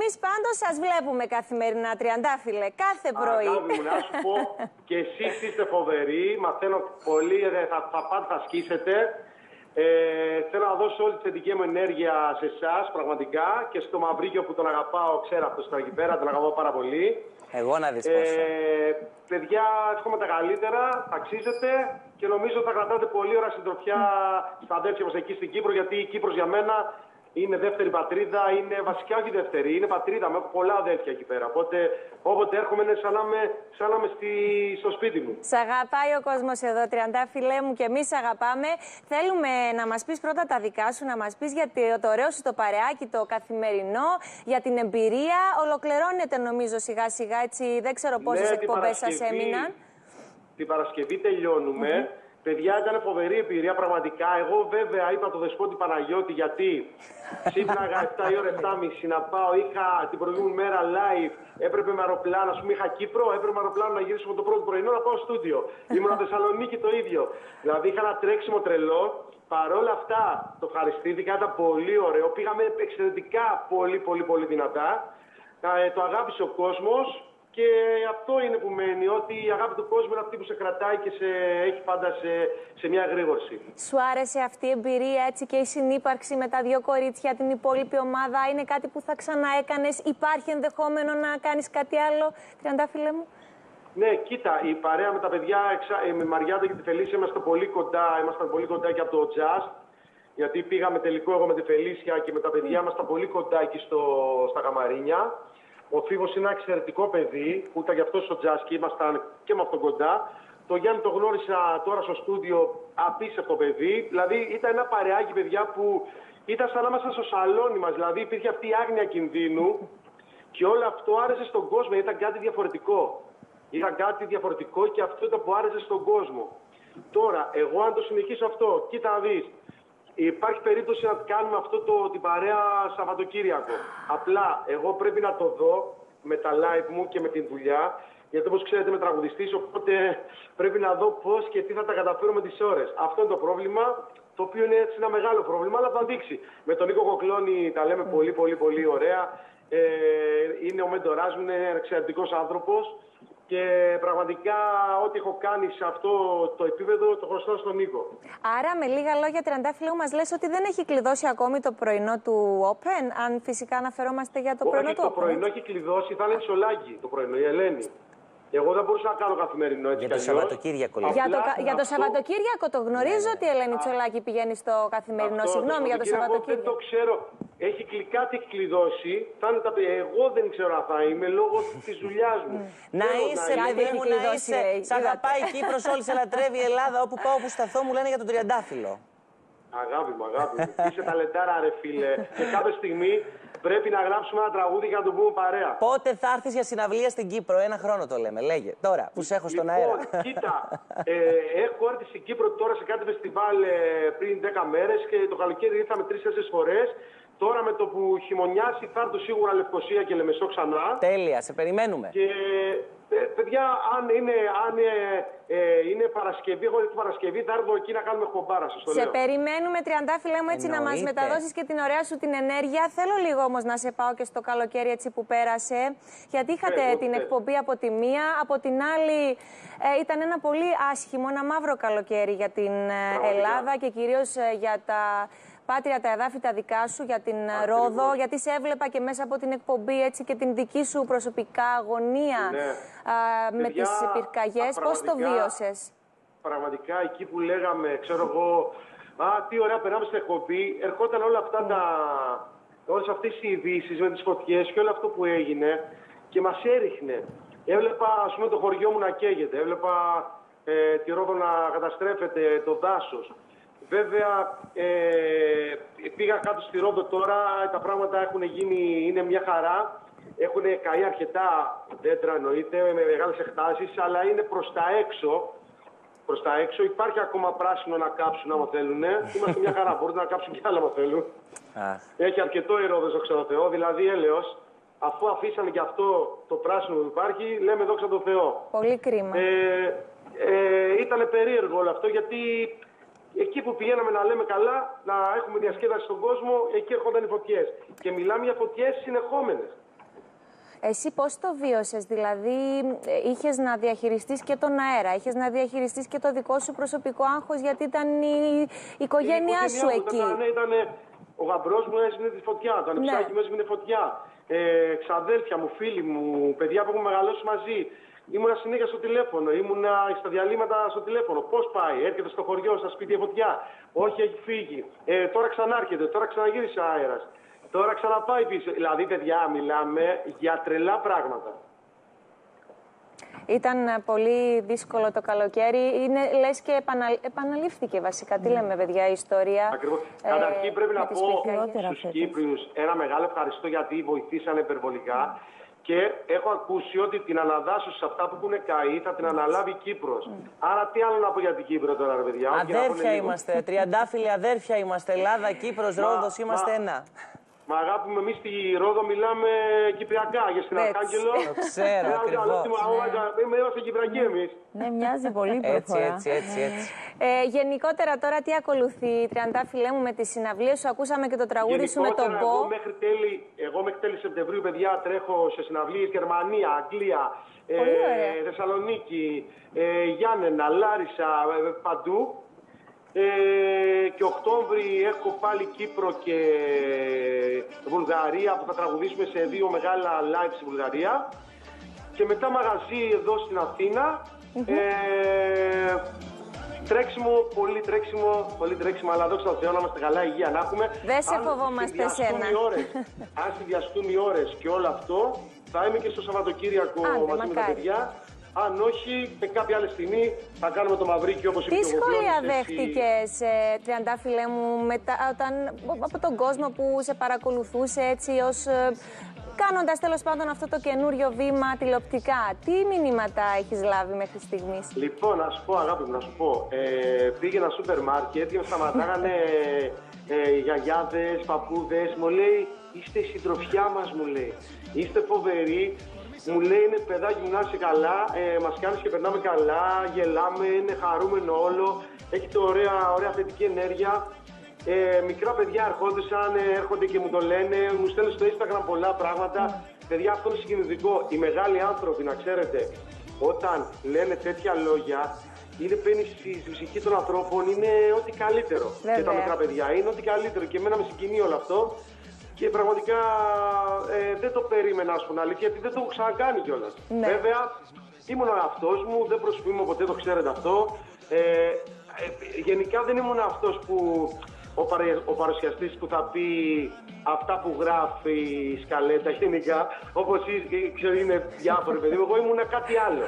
Εμείς πάντως σας βλέπουμε καθημερινά, Τριαντάφυλλε, κάθε πρωί. Αγάπη μου, να σου πω, και εσείς είστε φοβεροί, μαθαίνω πολύ, θα πάτε, θα σκίσετε. Θέλω να δώσω όλη τη θετική μου ενέργεια σε εσάς, πραγματικά, και στο Μαυρίκιο που τον αγαπάω, ξέρω αυτό στον εκεί πέρα, τον αγαπάω πάρα πολύ. Εγώ να δεις πόσο. Παιδιά, εύχομαι τα καλύτερα, θα αξίζετε και νομίζω θα κρατάτε πολύ ώρα συντροφιά στα αδέρφια μας εκεί στην Κύπρο, γιατί η Κύπρος για μένα είναι δεύτερη πατρίδα, είναι βασικά όχι δεύτερη, είναι πατρίδα μου, έχω πολλά αδέρφια εκεί πέρα. Οπότε όποτε έρχομαι είναι σαν να είμαι στο σπίτι μου. Σ' αγαπάει ο κόσμος εδώ, Τριαντάφυλλε μου, και εμείς αγαπάμε. Θέλουμε να μας πεις πρώτα τα δικά σου, να μας πεις για το ωραίο σου το παρεάκι, το καθημερινό, για την εμπειρία. Ολοκληρώνεται νομίζω σιγά σιγά, έτσι δεν ξέρω πόσες εκπομπές σας έμειναν. Την Παρασκευή τελειώνουμε. Παιδιά, ήταν φοβερή εμπειρία πραγματικά. Εγώ βέβαια είπα το Δεσπότη Παναγιώτη, γιατί ξύπναγα 7 η ώρα, 7.30 να πάω. Είχα την προηγούμενη μέρα live, έπρεπε με αεροπλάνο, α πούμε είχα Κύπρο, έπρεπε με αεροπλάνο να γυρίσουμε το πρώτο πρωινό να πάω στούντιο. Ήμουν Θεσσαλονίκη το ίδιο. Δηλαδή είχα ένα τρέξιμο τρελό. Παρόλα αυτά το ευχαριστήθηκα, ήταν πολύ ωραίο. Πήγαμε εξαιρετικά πολύ δυνατά. Το αγάπησε ο κόσμος. Και αυτό είναι που μένει, ότι η αγάπη του κόσμου είναι αυτή που σε κρατάει και σε έχει πάντα σε μια εγρήγορση. Σου άρεσε αυτή η εμπειρία, έτσι, και η συνύπαρξη με τα δύο κορίτσια, την υπόλοιπη ομάδα, είναι κάτι που θα ξαναέκανες? Υπάρχει ενδεχόμενο να κάνεις κάτι άλλο, Τριαντάφυλλε μου? Ναι, κοίτα, η παρέα με τα παιδιά, με Μαριάντα και τη Φελίσια, ήμασταν πολύ κοντά και από το Just. Γιατί πήγαμε τελικό εγώ με τη Φελίσια και με τα παιδιά ήμασταν πολύ κοντά εκεί στα Καμαρίνια. Ο Φίβος είναι ένα εξαιρετικό παιδί, που ήταν γι' αυτό στο τζάζ και ήμασταν και με αυτόν κοντά. Το Γιάννη το γνώρισα τώρα στο στούντιο, απίστευτο παιδί. Δηλαδή ήταν ένα παρεάκι, παιδιά, που ήταν σαν να ήμασταν στο σαλόνι μας. Δηλαδή υπήρχε αυτή η άγνοια κινδύνου και όλο αυτό άρεσε στον κόσμο. Ήταν κάτι διαφορετικό. Ήταν κάτι διαφορετικό και αυτό ήταν που άρεσε στον κόσμο. Τώρα, εγώ αν το συνεχίσω αυτό, κοίτα να δεις. Υπάρχει περίπτωση να κάνουμε αυτό την παρέα Σαββατοκύριακο. Απλά εγώ πρέπει να το δω με τα live μου και με την δουλειά. Γιατί όπως ξέρετε είμαι τραγουδιστής, οπότε πρέπει να δω πώς και τι θα τα καταφέρω με τις ώρες. Αυτό είναι το πρόβλημα, το οποίο είναι έτσι ένα μεγάλο πρόβλημα, αλλά θα δείξει. Με τον Νίκο Κοκλώνη τα λέμε πολύ ωραία. Είναι ο μέντοράς μου, είναι ένα εξαιρετικός άνθρωπος. Και πραγματικά ό,τι έχω κάνει σε αυτό το επίπεδο το χρωστάω στον Νίκο. Άρα με λίγα λόγια, Τριαντάφυλλε, μας λες ότι δεν έχει κλειδώσει ακόμη το πρωινό του Open, αν φυσικά αναφερόμαστε για το πρωινό του Open. Το πρωινό έχει κλειδώσει, θα είναι Τσολάκη το πρωινό, η Ελένη. Εγώ δεν μπορούσα να κάνω καθημερινό έτσι. Για το Σαββατοκύριακο, λέει. Για το Σαββατοκύριακο το γνωρίζω ότι η Ελένη Τσολάκη πηγαίνει στο καθημερινό. Συγγνώμη για το Σαββατοκύριακο. Δεν το ξέρω. Κάτι έχει κλειδώσει. Εγώ δεν ξέρω αν θα είμαι λόγω της δουλειάς μου. Να είσαι, παιδί μου, να είσαι. Σ' αγαπάει η Κύπρος, όλη σε λατρεύει η Ελλάδα. Όπου πάω, όπου σταθώ, μου λένε για τον Τριαντάφυλλο. Αγάπη μου. Είσαι ταλεντάρα, ρε φίλε. Και κάποια στιγμή πρέπει να γράψουμε ένα τραγούδι για να το πούμε παρέα. Πότε θα έρθεις για συναυλία στην Κύπρο? Ένα χρόνο το λέμε. Λέγε. Τώρα που σε έχω στον αέρα. Κοίτα, έχω έρθει στην Κύπρο τώρα σε κάτι φεστιβάλ πριν 10 μέρες και το καλοκαίρι ήρθαμε 3-4 φορές. Τώρα με το που χειμωνιάσει θα έρθω σίγουρα Λευκοσία και Λεμεσό ξανά. Τέλεια, σε περιμένουμε. Και παιδιά, αν είναι Παρασκευή, εγώ την Παρασκευή θα έρθω εκεί να κάνουμε εκπομπάρα. Σε περιμένουμε, Τριαντάφυλλε μου, έτσι να μας μεταδώσεις και την ωραία σου την ενέργεια. Θέλω λίγο όμως να σε πάω και στο καλοκαίρι έτσι που πέρασε. Γιατί είχατε την εκπομπή από τη μία, από την άλλη ήταν ένα πολύ άσχημο, ένα μαύρο καλοκαίρι για την Ελλάδα και κυρίως για τα Πάτρια, τα εδάφη τα δικά σου, για την Ρόδο, γιατί σε έβλεπα και μέσα από την εκπομπή έτσι και την δική σου προσωπικά αγωνία με τις πυρκαγιές. Πώς το βίωσες? Πραγματικά εκεί που λέγαμε, ξέρω εγώ, τι ωραία περνάμε στην εκπομπή, ερχόταν όλα αυτά όλες αυτές οι ειδήσεις με τις φωτιές και όλο αυτό που έγινε και μας έριχνε. Έβλεπα, ας πούμε, το χωριό μου να καίγεται, έβλεπα τη Ρόδο να καταστρέφεται, το δάσος. Βέβαια, πήγα κάτω στη Ρόδο τώρα, τα πράγματα έχουν γίνει, είναι μια χαρά. Έχουν καεί αρκετά δέντρα, εννοείται, με μεγάλες εκτάσεις, αλλά είναι προς τα έξω. Υπάρχει ακόμα πράσινο να κάψουν άμα θέλουν. Είμαστε μια χαρά, μπορούν να κάψουν κι άλλα άμα θέλουν. Έχει αρκετό η Ρόδος, δόξα τω Θεώ, δηλαδή έλεος. Αφού αφήσανε και αυτό το πράσινο που υπάρχει, λέμε δόξα τω Θεώ. Πολύ κρίμα. Ήταν περίεργο όλο αυτό, γιατί εκεί που πηγαίναμε να λέμε καλά, να έχουμε διασκέδαση στον κόσμο, εκεί έρχονταν οι φωτιές. Και μιλάμε για φωτιές συνεχόμενες. Εσύ πώς το βίωσες, δηλαδή είχες να διαχειριστείς και τον αέρα, είχες να διαχειριστείς και το δικό σου προσωπικό άγχος, γιατί ήταν η οικογένειά σου εκεί. Ο γαμπρός μου έσβηνε τη φωτιά, το ανεψάκι μου έσβηνε φωτιά. Ξαδέλφια μου, φίλοι μου, παιδιά που έχουμε μεγαλώσει μαζί. Ήμουνα συνέχεια στο τηλέφωνο, ήμουνα στα διαλύματα στο τηλέφωνο. Πώς πάει, έρχεται στο χωριό, στα σπίτια φωτιά. Όχι, έχει φύγει. Τώρα ξανάρχεται, τώρα ξαναγύρισε αέρας. Τώρα ξαναπάει πίσω. Δηλαδή, παιδιά, μιλάμε για τρελά πράγματα. Ήταν πολύ δύσκολο το καλοκαίρι. Λες και επαναλήφθηκε βασικά. Τι λέμε, παιδιά, η ιστορία. Ακριβώς. Καταρχήν πρέπει να πω στους Κύπριους ένα μεγάλο ευχαριστώ, γιατί βοηθήσανε υπερβολικά. Και έχω ακούσει ότι την αναδάσωση σε αυτά που έχουν καεί θα την αναλάβει η Κύπρος. Άρα τι άλλο να πω για την Κύπρο τώρα, ρε παιδιά. Αδέρφια είμαστε, τριαντάφυλλοι αδέρφια είμαστε. Ελλάδα, Κύπρος, Ρόδος, είμαστε ένα. Μα αγάπη μου, εμείς στη Ρόδο μιλάμε κυπριακά, για στην Αρχάγγελο. Το ξέρω, ακριβώς. Είμαστε κυπριακοί εμείς. Ναι, μοιάζει πολύ προφορά. Έτσι. Γενικότερα τώρα τι ακολουθεί, Τριαντάφυλλέ μου, με τις συναυλίες σου? Ακούσαμε και το τραγούδι σου με τον Μπο. Εγώ μέχρι τέλη Σεπτεμβρίου, παιδιά, τρέχω σε συναυλίες Γερμανία, Αγγλία, Θεσσαλονίκη, Γιάννενα, Λάρισα, παντού. Και Οκτώβρη έχω πάλι Κύπρο και Βουλγαρία, που θα τραγουδήσουμε σε 2 μεγάλα live στη Βουλγαρία. Και μετά μαγαζί εδώ στην Αθήνα. Τρέξιμο, πολύ τρέξιμο, αλλά δόξα τω Θεώ να είμαστε καλά, υγεία να έχουμε. Δεν σε φοβόμαστε σένα. Αν συνδυαστούν οι ώρες και όλο αυτό, θα είμαι και στο Σαββατοκύριακο μαζί με τα παιδιά. Αν όχι, με κάποια άλλη στιγμή θα κάνουμε το μαυρίκι όπως είπε. Τι σχόλια δέχτηκες, Τριαντάφυλλέ μου, από τον κόσμο που σε παρακολουθούσε έτσι κάνοντας τέλος πάντων αυτό το καινούριο βήμα τηλεοπτικά? Τι μηνύματα έχεις λάβει μέχρι στιγμής? Λοιπόν, να σου πω, αγάπη μου, να σου πω. Πήγαινα στο σούπερ μάρκετ και με σταματάγανε γιαγιάδες, παππούδες. Μου λέει, είστε η συντροφιά μας, μου λέει. Είστε φοβεροί. Μου λέει, είναι παιδάκι μου, να είσαι καλά, μας κάνεις και περνάμε καλά, γελάμε, είναι χαρούμενο όλο, έχετε ωραία θετική ενέργεια. Μικρά παιδιά έρχονται και μου το λένε, μου στέλνουν στο Instagram πολλά πράγματα. Παιδιά, αυτό είναι συγκινητικό. Οι μεγάλοι άνθρωποι, να ξέρετε, όταν λένε τέτοια λόγια, μπαίνει στη ψυχή των ανθρώπων, είναι ό,τι καλύτερο. Βέβαια. Και τα μικρά παιδιά είναι ό,τι καλύτερο. Και εμένα με συγκινεί όλο αυτό. Και πραγματικά δεν το περίμενα, ας πούμε, αλήθεια, γιατί δεν το έχω ξανακάνει κιόλας. Ναι. Βέβαια, ήμουν ο εαυτός μου, δεν προσφύγω ποτέ, το ξέρετε αυτό. Γενικά δεν ήμουν αυτός που ο παρουσιαστής που θα πει αυτά που γράφει η σκαλέτα γενικά, όπως ξέρω είναι διάφοροι παιδί, εγώ ήμουν κάτι άλλο.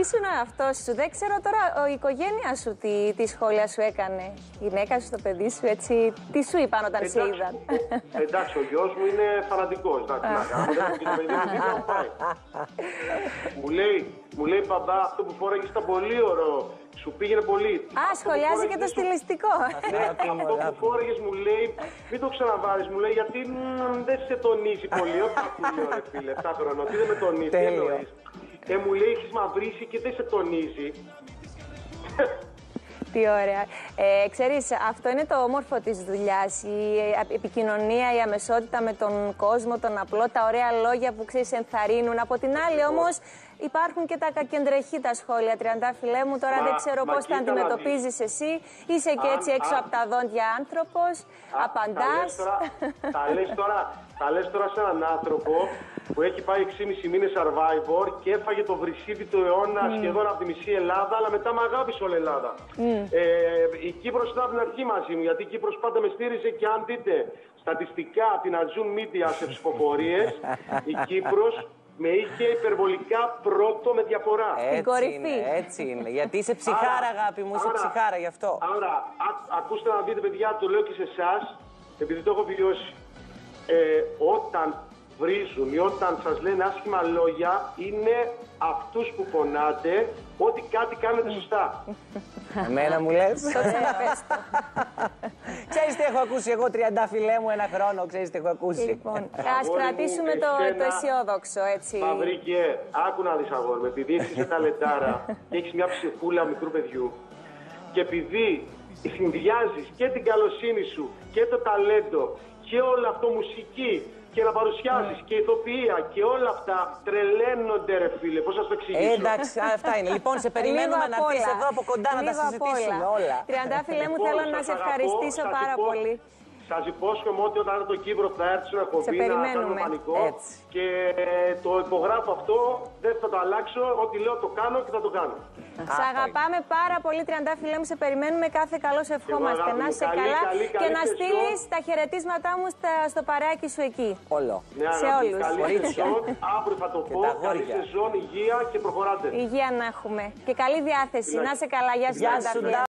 Ήσουν αυτός σου. Δεν ξέρω τώρα η οικογένεια σου τι σχόλια σου έκανε. Η γυναίκα σου, το παιδί σου, έτσι. Τι σου είπαν όταν σε είδαν? Εντάξει, ο γιος μου είναι φανατικός. Μου λέει, μπαμπά, αυτό που φόραγες ήταν πολύ ωραίο. Σου πήγαινε πολύ. Σχολιάζει και το στιλιστικό. Ναι, αυτό που φόραγες, μου λέει, μην το ξαναβάρεις, μου λέει, γιατί δεν σε τονίζει πολύ. Όχι, λέω, ρε φίλε, 7 χρονών, τι δεν με τονίζει, τι εννοείς? Μου λέει, έχεις μαυρίσει και δεν σε τονίζει. Τι ωραία. Ξέρεις, αυτό είναι το όμορφο της δουλειάς. Η επικοινωνία, η αμεσότητα με τον κόσμο, τον απλό, τα ωραία λόγια που ξέρεις ενθαρρύνουν. Από την άλλη όμως υπάρχουν και τα κακεντρεχή τα σχόλια, Τριαντάφυλλέ μου. Τώρα δεν ξέρω πώς τα αντιμετωπίζεις εσύ. Είσαι και έτσι έξω από τα δόντια άνθρωπος, απαντάς. Τα λες τώρα σε έναν άνθρωπο που έχει πάει 6,5 μήνες Survivor και έφαγε το βρυσίδι του αιώνα σχεδόν από τη μισή Ελλάδα, αλλά μετά με αγάπησε όλη η Ελλάδα. Η Κύπρος ήταν από την αρχή μαζί μου, γιατί η Κύπρος πάντα με στήριζε, και αν δείτε στατιστικά την Αζούν Media σε ψηφοφορίες, η Κύπρος με είχε υπερβολικά πρώτο με διαφορά. Έτσι είναι. Γιατί είσαι ψυχάρα, αγάπη μου, είσαι ψυχάρα γι' αυτό. Άρα, ακούστε να δείτε, παιδιά, το λέω και σε εσάς, επειδή το έχω βιώσει. Όταν βρίζουν ή όταν σας λένε άσχημα λόγια, είναι αυτούς που πονάτε ότι κάτι κάνετε σωστά. Εμένα μου λες. Το ξαναπες το. Ξέρεις τι έχω ακούσει εγώ, Τριαντάφυλλέ μου, 1 χρόνο, ξέρεις τι έχω ακούσει. Λοιπόν, ας κρατήσουμε το αισιόδοξο, έτσι. Μαυρίκε, άκου να δεις, αγόρι μου, επειδή έχεις ταλεντάρα και έχεις μια ψυχούλα μικρού παιδιού και επειδή συνδυάζεις και την καλοσύνη σου και το ταλέντο και όλο αυτό μουσική και να παρουσιάσεις και ηθοποιία και όλα αυτά τρελαίνονται, ρε φίλε. Πώς θα σου το εξηγήσω. Εντάξει, αυτά είναι. Λοιπόν, σε περιμένουμε να έρθεις εδώ από κοντά να τα συζητήσουμε όλα. Τριαντάφυλλε μου, θέλω να σε ευχαριστήσω πάρα πολύ. Σας υπόσχομαι ότι όταν είναι το Κύπρο θα έρθει στην εκπομπή να κάνουμε πανικό. Και το υπογράφω αυτό, δεν θα το αλλάξω. Ό,τι λέω το κάνω και θα το κάνω. Σε αγαπάμε πάρα πολύ, Τριαντάφυλλε μου. Σε περιμένουμε, κάθε καλό σε ευχόμαστε. Να είσαι καλά και να στείλεις τα χαιρετίσματά μου στο παρεάκι σου εκεί. Όλο. Σε όλους. Καλή σεζόν, αύριο θα το πω. Καλή σεζόν, υγεία και προχωράτε. Υγεία να έχουμε. Και καλή διάθεση. Να είσαι καλά. Γεια σου, Τριαντάφυλλε.